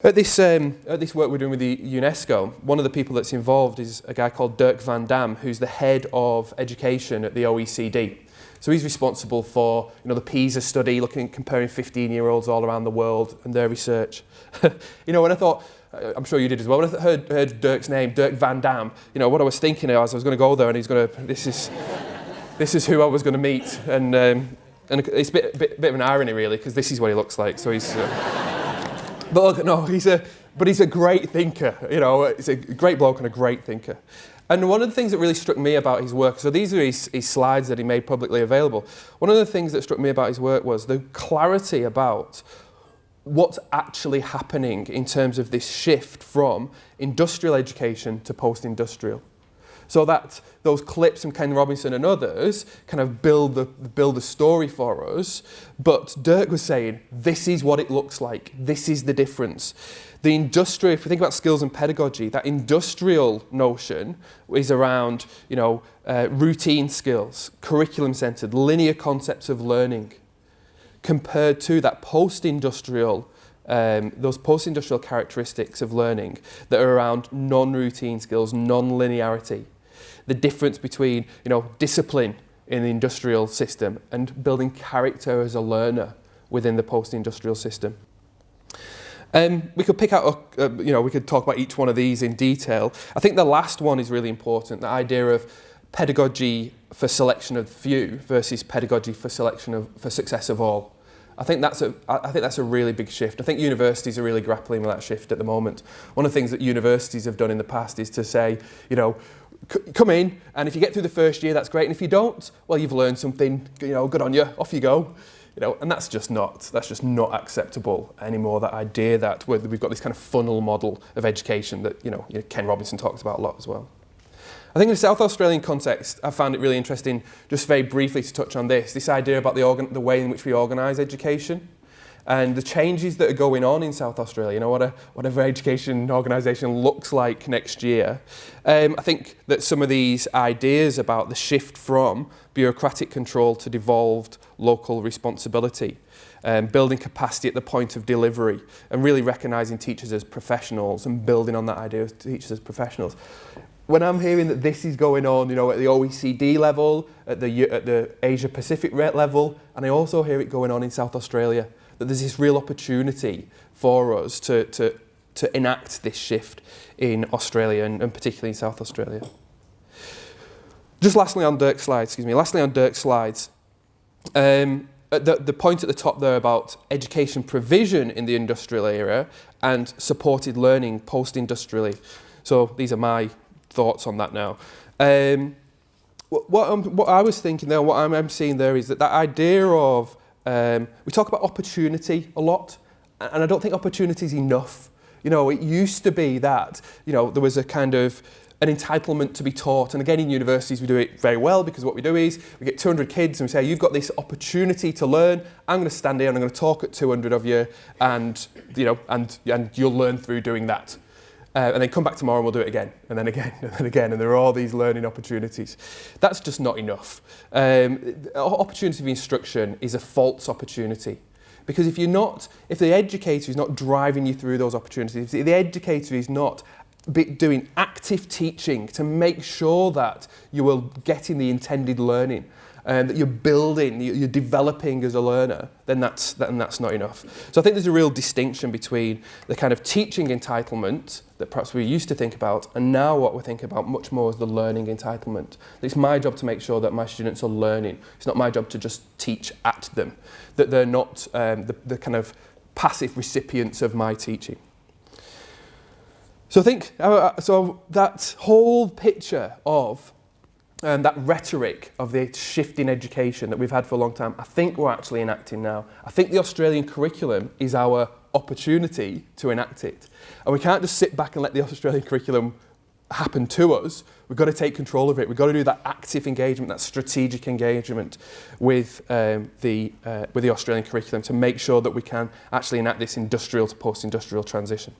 At this work we're doing with the UNESCO, one of the people that's involved is a guy called Dirk Van Damme, who's the head of education at the OECD. So he's responsible for, the PISA study, comparing 15-year-olds all around the world and their research. When I thought, I'm sure you did as well, when I heard Dirk's name, Dirk Van Damme, what I was thinking was I was going to go there and this is who I was going to meet, and it's a bit of an irony really, because this is what he looks like. So he's. But look, no, he's a great thinker, he's a great bloke and a great thinker. And one of the things that really struck me about his work, so these are his slides that he made publicly available. One of the things that struck me about his work was the clarity about what's actually happening in terms of this shift from industrial education to post-industrial. So that those clips from Ken Robinson and others kind of build the story for us. But Dirk was saying, this is what it looks like. This is the difference. The industrial, if we think about skills and pedagogy, that industrial notion is around, routine skills, curriculum-centered, linear concepts of learning, compared to that post-industrial those post-industrial characteristics of learning that are around non-routine skills, non-linearity. The difference between, discipline in the industrial system and building character as a learner within the post-industrial system. We could pick out, we could talk about each one of these in detail. I think the last one is really important, the idea of pedagogy for selection of few versus pedagogy for success of all. I think that's a really big shift. I think universities are really grappling with that shift at the moment. One of the things that universities have done in the past is to say, come in, and if you get through the first year, that's great. And if you don't, well, you've learned something, good on you, off you go. And that's just not acceptable anymore, that idea that we've got this kind of funnel model of education that, Ken Robinson talks about a lot as well. I think in the South Australian context, I found it really interesting, just very briefly to touch on this idea about the way in which we organise education and the changes that are going on in South Australia, whatever education organisation looks like next year. I think that some of these ideas about the shift from bureaucratic control to devolved local responsibility, building capacity at the point of delivery, and really recognising teachers as professionals and building on that idea of teachers as professionals. When I'm hearing that this is going on, at the OECD level, at the Asia Pacific level, and I also hear it going on in South Australia, that there's this real opportunity for us to enact this shift in Australia and particularly in South Australia. Just lastly on Dirk's slides, the point at the top there about education provision in the industrial era and supported learning post-industrially. So these are my thoughts on that now. What I was thinking there, what I'm seeing there is that idea of, we talk about opportunity a lot, and I don't think opportunity is enough. It used to be that, there was a kind of an entitlement to be taught, and again in universities we do it very well, because what we do is we get 200 kids and we say, you've got this opportunity to learn, I'm going to stand here and I'm going to talk at 200 of you, and you'll learn through doing that. And then come back tomorrow and we'll do it again, and then again, and then again, and there are all these learning opportunities. That's just not enough. Opportunity of instruction is a false opportunity, because if the educator is not driving you through those opportunities, if the educator is not doing active teaching to make sure that you are getting the intended learning, that you're building, you're developing as a learner, then that's not enough. So I think there's a real distinction between the kind of teaching entitlement that perhaps we used to think about, and now what we think about much more as the learning entitlement. It's my job to make sure that my students are learning. It's not my job to just teach at them, that they're not the kind of passive recipients of my teaching. So I think, so that whole picture of that rhetoric of the shift in education that we've had for a long time, I think we're actually enacting now. I think the Australian curriculum is our opportunity to enact it. And we can't just sit back and let the Australian curriculum happen to us. We've got to take control of it. We've got to do that active engagement, that strategic engagement with the Australian curriculum to make sure that we can actually enact this industrial to post-industrial transition.